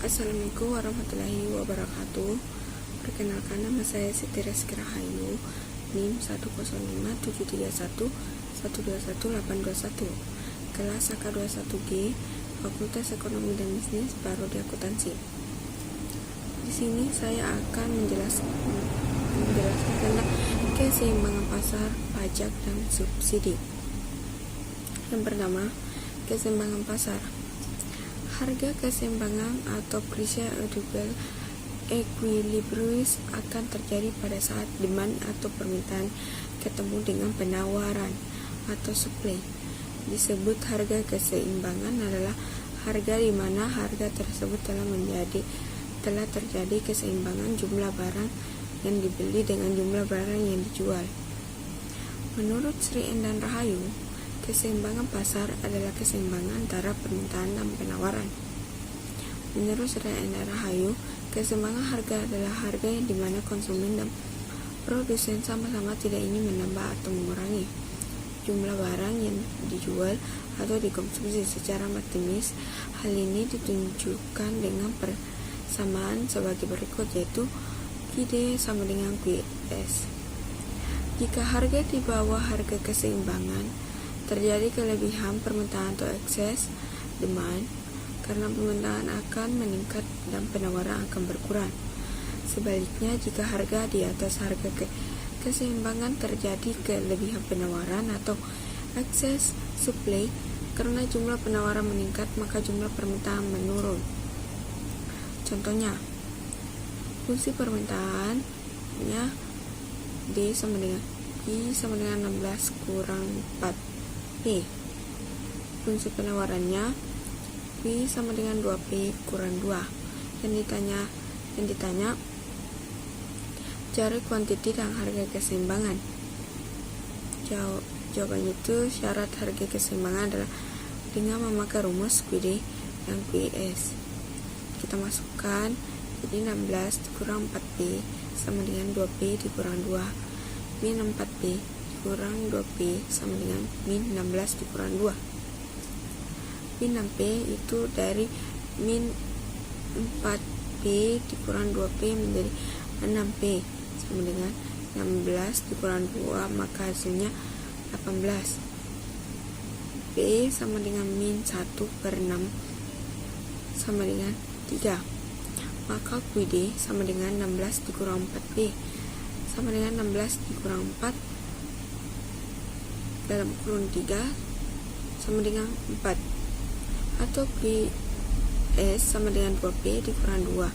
Assalamualaikum warahmatullahi wabarakatuh. Perkenalkan, nama saya Siti Reski Rahayu, NIM 1057311218121, kelas AK21G, Fakultas Ekonomi dan Bisnis, Prodi Akuntansi. Di sini saya akan menjelaskan tentang keseimbangan pasar, pajak, dan subsidi. Yang pertama, keseimbangan pasar. Harga keseimbangan atau price equilibrium akan terjadi pada saat demand atau permintaan ketemu dengan penawaran atau supply. Disebut harga keseimbangan adalah harga di mana harga tersebut telah terjadi keseimbangan jumlah barang yang dibeli dengan jumlah barang yang dijual. Menurut Sri Endan Rahayu, keseimbangan pasar adalah keseimbangan antara permintaan dan penawaran. Menurut Sri Endan Rahayu, keseimbangan harga adalah harga yang dimana konsumen dan produsen sama-sama tidak ingin menambah atau mengurangi jumlah barang yang dijual atau dikonsumsi secara matematis. Hal ini ditunjukkan dengan persamaan sebagai berikut, yaitu QD sama dengan QS. Jika harga di bawah harga keseimbangan, terjadi kelebihan permintaan atau excess demand, karena permintaan akan meningkat dan penawaran akan berkurang. Sebaliknya, jika harga di atas harga keseimbangan, terjadi kelebihan penawaran atau excess supply, karena jumlah penawaran meningkat maka jumlah permintaan menurun. Contohnya, fungsi permintaannya D sama dengan I sama dengan 16 kurang 4 P. Fungsi penawarannya P sama dengan 2P kurang 2. Yang ditanya cari kuantiti dan harga keseimbangan. Jawabannya itu syarat harga keseimbangan adalah dengan memakai rumus QD dan QS. Kita masukkan, jadi 16 dikurang 4P sama dengan 2P dikurang 2 min 4P kurang 2P sama dengan min 16 dikurang 2. Min 6P itu dari min 4P dikurang 2P menjadi 6P sama dengan 16 dikurang 2, maka hasilnya 18. P sama dengan min 1 per 6 sama dengan 3. Maka QD sama dengan 16 dikurang 4P sama dengan 16 dikurang 4 dalam kurun 3 sama dengan 4, atau QS sama dengan 2P dikurang 2.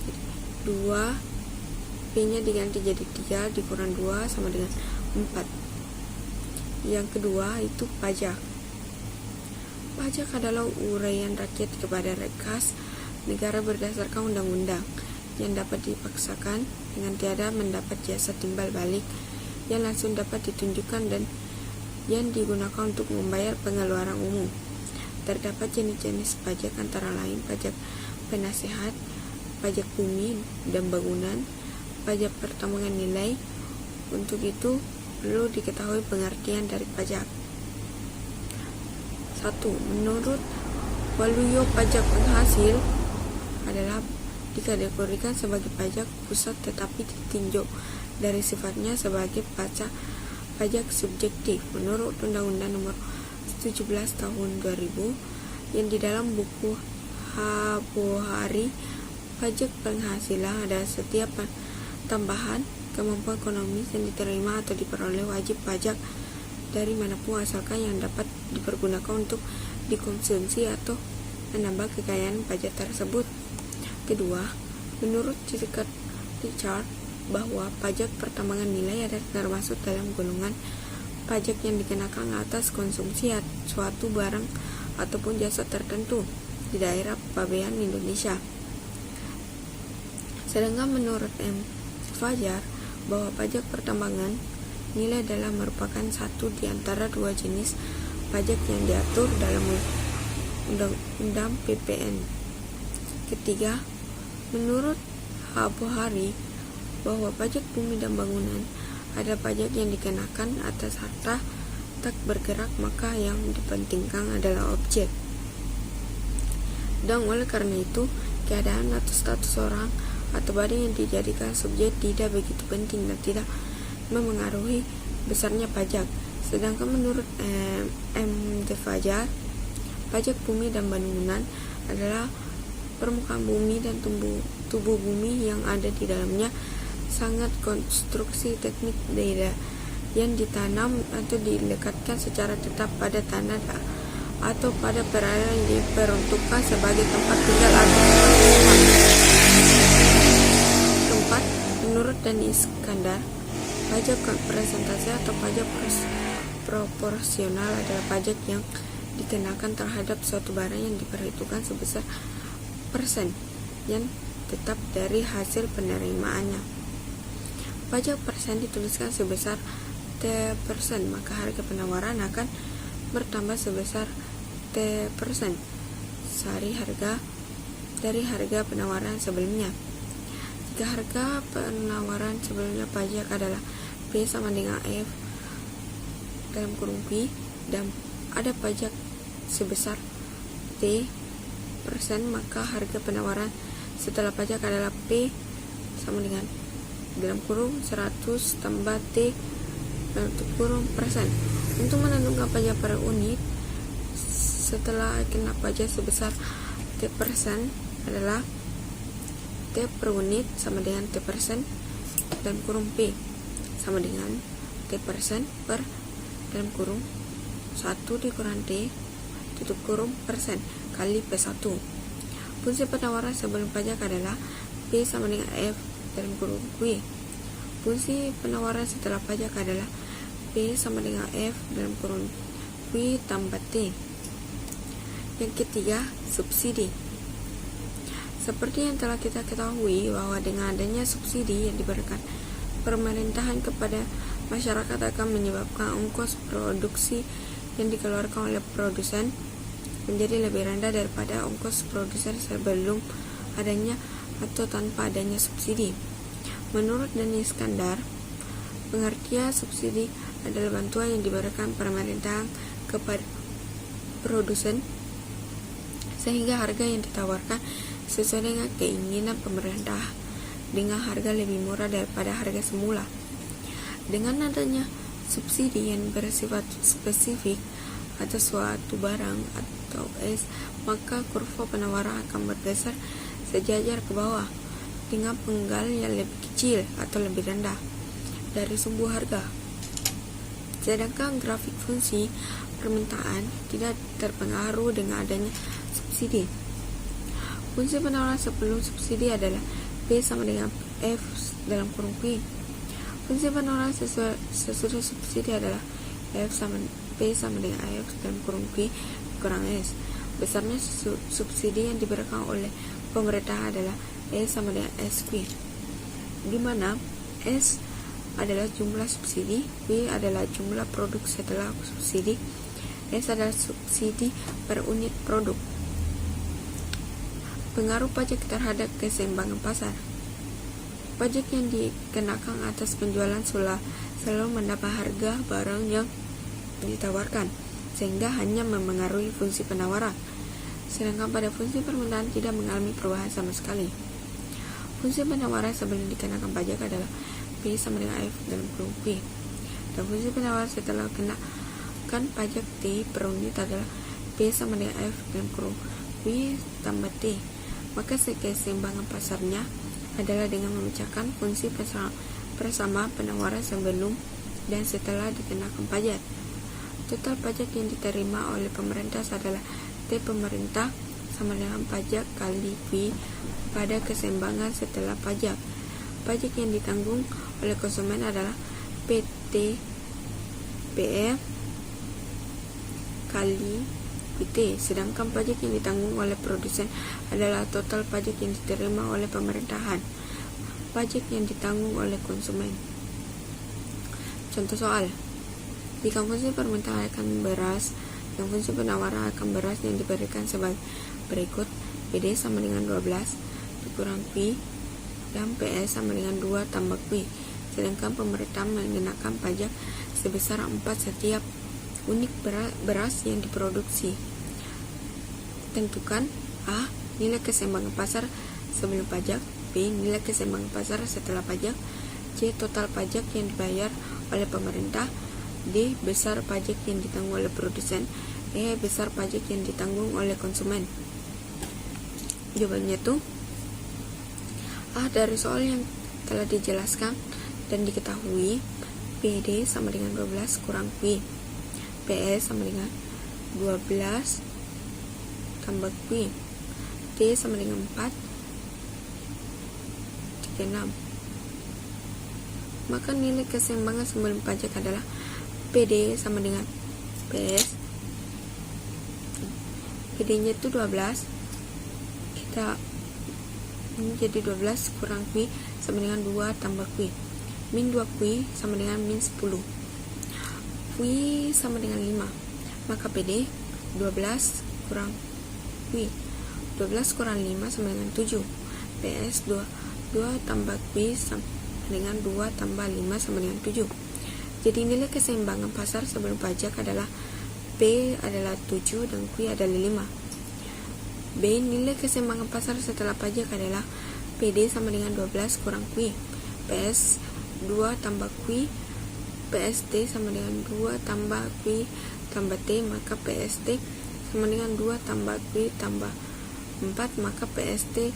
Jadi 2 P nya diganti jadi 3 dikurang 2 sama dengan 4. Yang kedua itu pajak. Pajak adalah uraian rakyat kepada kas negara berdasarkan undang-undang yang dapat dipaksakan dengan tiada mendapat jasa timbal balik yang langsung dapat ditunjukkan dan yang digunakan untuk membayar pengeluaran umum. Terdapat jenis-jenis pajak antara lain pajak penasehat, pajak bumi dan bangunan, pajak pertambangan nilai. Untuk itu perlu diketahui pengertian dari pajak. 1. Menurut Waluyo, pajak penghasil adalah dikategorikan sebagai pajak pusat tetapi ditinjau dari sifatnya sebagai pajak subjektif menurut Undang-Undang Nomor 17 Tahun 2000, yang di dalam buku Habohari pajak penghasilan adalah setiap tambahan kemampuan ekonomis yang diterima atau diperoleh wajib pajak dari manapun asalkan yang dapat dipergunakan untuk dikonsumsi atau menambah kekayaan pajak tersebut. Kedua, menurut Richard bahwa pajak pertambangan nilai ada termasuk dalam golongan pajak yang dikenakan atas konsumsi suatu barang ataupun jasa tertentu di daerah pabean Indonesia. Sedangkan menurut M. Fajar bahwa pajak pertambangan nilai adalah merupakan satu di antara dua jenis pajak yang diatur dalam Undang-Undang PPN. Ketiga, menurut Habohari bahwa pajak bumi dan bangunan ada pajak yang dikenakan atas harta tak bergerak, maka yang dipentingkan adalah objek. Dan oleh karena itu, keadaan atau status orang atau badan yang dijadikan subjek tidak begitu penting dan tidak memengaruhi besarnya pajak. Sedangkan menurut M. De Fajar, pajak bumi dan bangunan adalah permukaan bumi dan tubuh bumi yang ada di dalamnya, sangat konstruksi teknik daerah yang ditanam atau dilekatkan secara tetap pada tanah atau pada perairan yang diperuntukkan sebagai tempat tinggal atau tempat. Menurut Dani Iskandar, pajak presentasi atau pajak proporsional adalah pajak yang dikenakan terhadap suatu barang yang diperhitungkan sebesar persen yang tetap dari hasil penerimaannya. Pajak persen dituliskan sebesar T%, maka harga penawaran akan bertambah sebesar T% dari harga penawaran sebelumnya. Jika harga penawaran sebelumnya pajak adalah P sama dengan F dalam kurung Q dan ada pajak sebesar T%, maka harga penawaran setelah pajak adalah P sama dengan dalam kurung 100 tambah T dalam kurung persen. Untuk menentukan pajak per unit setelah kena pajak sebesar T% adalah T per unit sama dengan T% dalam kurung P sama dengan T% per dalam kurung 1 dikurang T tutup kurung persen kali P1. Fungsi penawaran sebelum pajak adalah P sama dengan F dalam kurung Q. Fungsi penawaran setelah pajak adalah P sama dengan F dalam kurung Q tambah T. Yang ketiga, subsidi. Seperti yang telah kita ketahui bahwa dengan adanya subsidi yang diberikan pemerintahan kepada masyarakat akan menyebabkan ongkos produksi yang dikeluarkan oleh produsen menjadi lebih rendah daripada ongkos produsen sebelum adanya atau tanpa adanya subsidi. Menurut Dani Iskandar, pengertian subsidi adalah bantuan yang diberikan pemerintah kepada produsen sehingga harga yang ditawarkan sesuai dengan keinginan pemerintah dengan harga lebih murah daripada harga semula. Dengan adanya subsidi yang bersifat spesifik atas suatu barang atau maka kurva penawaran akan bergeser sejajar ke bawah dengan penggal yang lebih kecil atau lebih rendah dari sumbu harga. Sedangkan grafik fungsi permintaan tidak terpengaruh dengan adanya subsidi. Fungsi penawaran sebelum subsidi adalah P sama dengan F dalam kurung Q. Fungsi penawaran sesudah subsidi adalah P sama dengan F dalam kurung Q kurang S. Besarnya subsidi yang diberikan oleh pemerintah adalah S sama dengan SQ, di mana S adalah jumlah subsidi, Q adalah jumlah produk setelah subsidi, S adalah subsidi per unit produk. Pengaruh pajak terhadap keseimbangan pasar. Pajak yang dikenakan atas penjualan selalu menambah harga barang yang ditawarkan, sehingga hanya memengaruhi fungsi penawaran. Sedangkan pada fungsi permintaan tidak mengalami perubahan sama sekali. Fungsi penawaran sebelum dikenakan pajak adalah P sama dengan F dalam kurung P. Dan fungsi penawaran setelah kenakan pajak T per unit adalah P sama dengan F dalam kurung P tambah T. Maka keseimbangan pasarnya adalah dengan memecahkan fungsi bersama penawaran sebelum dan setelah dikenakan pajak. Total pajak yang diterima oleh pemerintah adalah T pemerintah sama dengan pajak kali Q pada keseimbangan setelah pajak. Pajak yang ditanggung oleh konsumen adalah PT PR kali PT, sedangkan pajak yang ditanggung oleh produsen adalah total pajak yang diterima oleh pemerintahan. Pajak yang ditanggung oleh konsumen. Contoh soal. Jika fungsi permintaan akan beras dan fungsi penawaran akan beras yang diberikan sebagai berikut: PD sama dengan 12 dikurang Q dan PS sama dengan 2 tambah Q. Sedangkan pemerintah mengenakan pajak sebesar 4 setiap unit beras yang diproduksi. Tentukan A nilai keseimbangan pasar sebelum pajak. B. Nilai keseimbangan pasar setelah pajak. C. Total pajak yang dibayar oleh pemerintah. D. Besar pajak yang ditanggung oleh produsen. E. Besar pajak yang ditanggung oleh konsumen. Jawabannya tuh A. Dari soal yang telah dijelaskan dan diketahui, PD sama dengan 12 kurang Q. PS sama dengan 12 tambah Q. T sama dengan 4 36. Maka nilai keseimbangan sebelum pajak adalah PD sama dengan PS. PD-nya itu 12. Kita ini jadi 12 kurang Q sama dengan 2 tambah Q. Min 2 Q sama dengan min 10. Q sama dengan 5. Maka PD 12 kurang Q. 12 kurang 5 sama dengan 7. PS 2 tambah Q sama dengan 2 tambah 5 sama dengan 7. Jadi nilai keseimbangan pasar sebelum pajak adalah P adalah 7 dan Q adalah 5. B. Nilai keseimbangan pasar setelah pajak adalah PD sama dengan 12 kurang Q. PS 2 tambah Q. PST sama dengan 2 tambah Q tambah T. Maka PST sama dengan 2 tambah Q tambah 4. Maka PST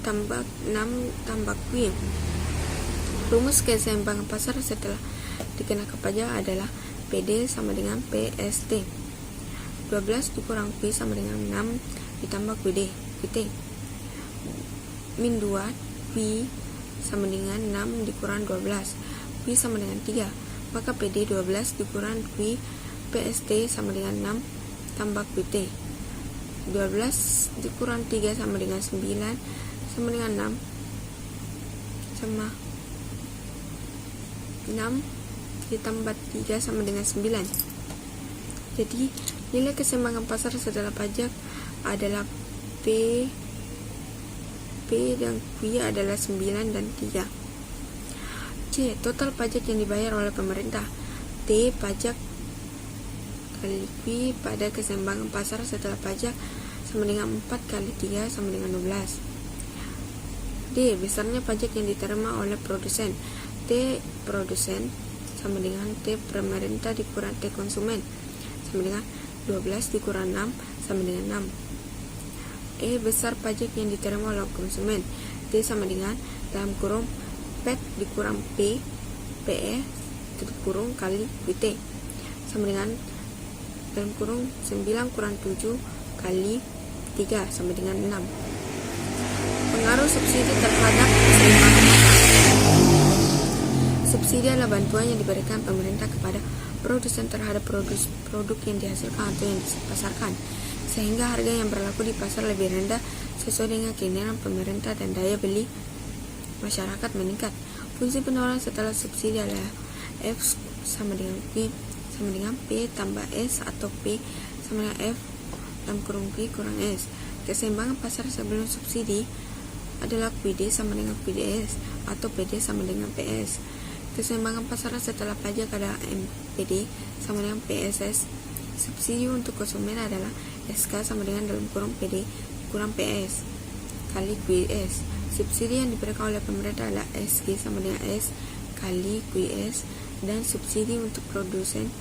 tambah 6 tambah Q. Rumus keseimbangan pasar setelah dikenakan pajak adalah PD sama dengan PST. 12 dikurang Q sama dengan 6 ditambah QT. Min 2 Q sama dengan 6 dikurang 12. Q sama dengan 3. Maka PD 12 dikurang Q PST sama dengan 6 tambah QT. 12 dikurang 3 sama dengan 9 sama dengan 6 sama 6 ditambah 3 sama dengan 9. Jadi nilai keseimbangan pasar setelah pajak adalah P dan Q adalah 9 dan 3. C. Total pajak yang dibayar oleh pemerintah. T. Pajak kali Q pada keseimbangan pasar setelah pajak sama dengan 4 kali 3 sama dengan 12. D. Besarnya pajak yang diterima oleh produsen. T. Produsen sama dengan T pemerintah dikurang T konsumen sama dengan 12 dikurang 6 sama dengan 6. E. Besar pajak yang diterima oleh konsumen. T sama dengan dalam kurung PET dikurang P PE tutup kurung kali QT sama dengan dalam kurung 9 kurang 7 kali 3 sama dengan 6. Pengaruh subsidi terhadap keseimbangan pasar. Subsidi adalah bantuan yang diberikan pemerintah kepada produsen terhadap produk yang dihasilkan atau yang dipasarkan, sehingga harga yang berlaku di pasar lebih rendah sesuai dengan keinginan pemerintah dan daya beli masyarakat meningkat. Fungsi penawaran setelah subsidi adalah F sama dengan Q sama dengan P tambah S atau P sama dengan F dalam kurung Q kurang S. Keseimbangan pasar sebelum subsidi adalah QD sama dengan QDS atau PD sama dengan PS. Keseimbangan pasar setelah pajak adalah MPD sama dengan PSS. Subsidi untuk konsumen adalah SK sama dengan dalam kurung PD kurang PS kali QS. Subsidi yang diberikan oleh pemerintah adalah SG sama dengan S kali QS, dan subsidi untuk produsen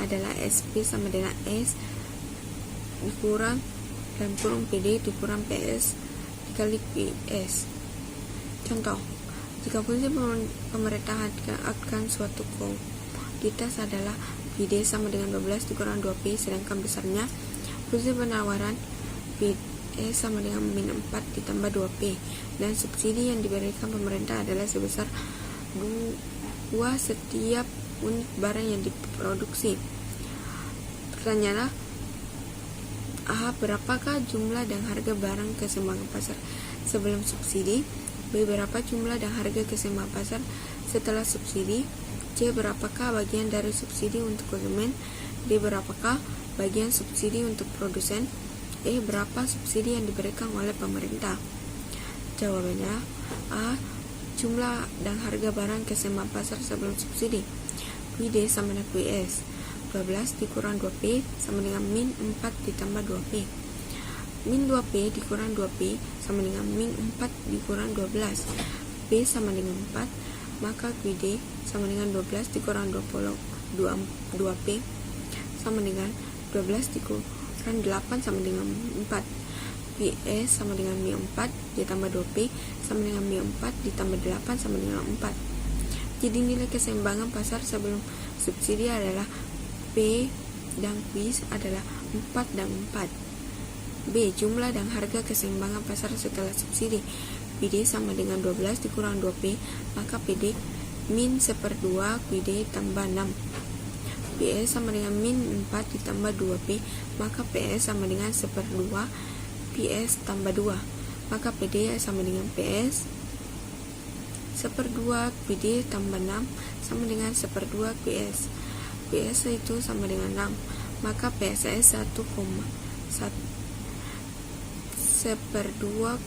adalah SP sama dengan S dikurang dalam kurung PD dikurang PS kali QS. Contoh, jika fungsi pemerintahan akan suatu komoditas adalah PD sama dengan 12 dikurang 2P, sedangkan besarnya fungsi penawaran PD sama dengan min 4 ditambah 2P, dan subsidi yang diberikan pemerintah adalah sebesar 2 setiap unit barang yang diproduksi. Pertanyaannya, A. Berapakah jumlah dan harga barang keseimbangan pasar sebelum subsidi? B. Berapa jumlah dan harga keseimbangan pasar setelah subsidi? C. Berapakah bagian dari subsidi untuk konsumen? D. Berapakah bagian subsidi untuk produsen? E. Berapa subsidi yang diberikan oleh pemerintah? Jawabannya A. Jumlah dan harga barang keseimbangan pasar sebelum subsidi. QD sama dengan QS. 12 dikurang 2P sama dengan min 4 ditambah 2P. Min 2P dikurang 2P sama dengan min 4 dikurang 12. P sama dengan 4, maka QD sama dengan 12 dikurang 2P sama dengan 12 dikurang 8 sama dengan 4. PS sama dengan min 4 ditambah 2P sama dengan min 4 ditambah 8 sama dengan 4. Jadi nilai keseimbangan pasar sebelum subsidi adalah P dan Q adalah 4 dan 4. B. Jumlah dan harga keseimbangan pasar setelah subsidi. PD sama dengan 12 dikurang 2P, maka PD min 1/2 QD tambah 6. PS sama dengan min 4 ditambah 2P, maka PS sama dengan 1/2 PS tambah 2, maka PD sama dengan PS 1/2 PD tambah 6 sama dengan 1/2 PS. PS itu sama dengan 6, maka PSS 1/2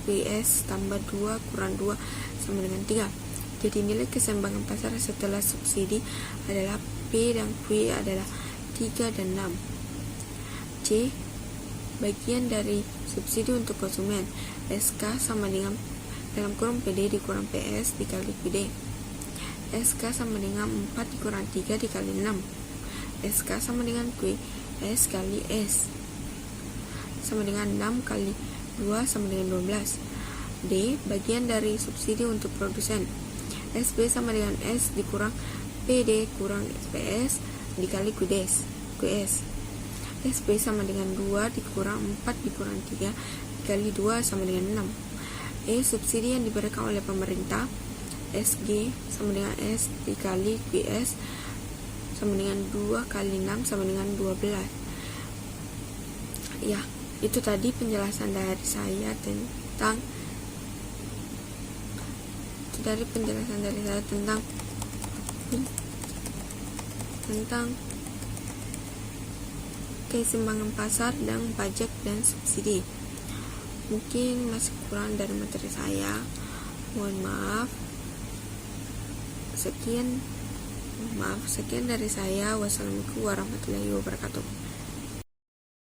PS tambah 2 kurang 2 sama dengan 3. Jadi nilai keseimbangan pasar setelah subsidi adalah P dan Q adalah 3 dan 6. C. Bagian dari subsidi untuk konsumen. SK sama dengan dalam kurung PD dikurang PS dikali QD. SK sama dengan 4 dikurang 3 dikali 6. SK sama dengan Q S kali S sama dengan 6 kali 2 sama dengan 12. D. Bagian dari subsidi untuk produsen. SB sama dengan S dikurang PD kurang PS dikali QS. SB sama dengan 2 dikurang 4 dikurang 3 dikali 2 sama dengan 6. E. Subsidi yang diberikan oleh pemerintah. SG sama dengan S dikali QS sama dengan 2 kali 6 sama dengan 12. Ya, itu tadi penjelasan dari saya tentang keseimbangan pasar dan pajak dan subsidi. Mungkin masih kurang dari materi saya, mohon maaf. Sekian dari saya. Wassalamualaikum warahmatullahi wabarakatuh.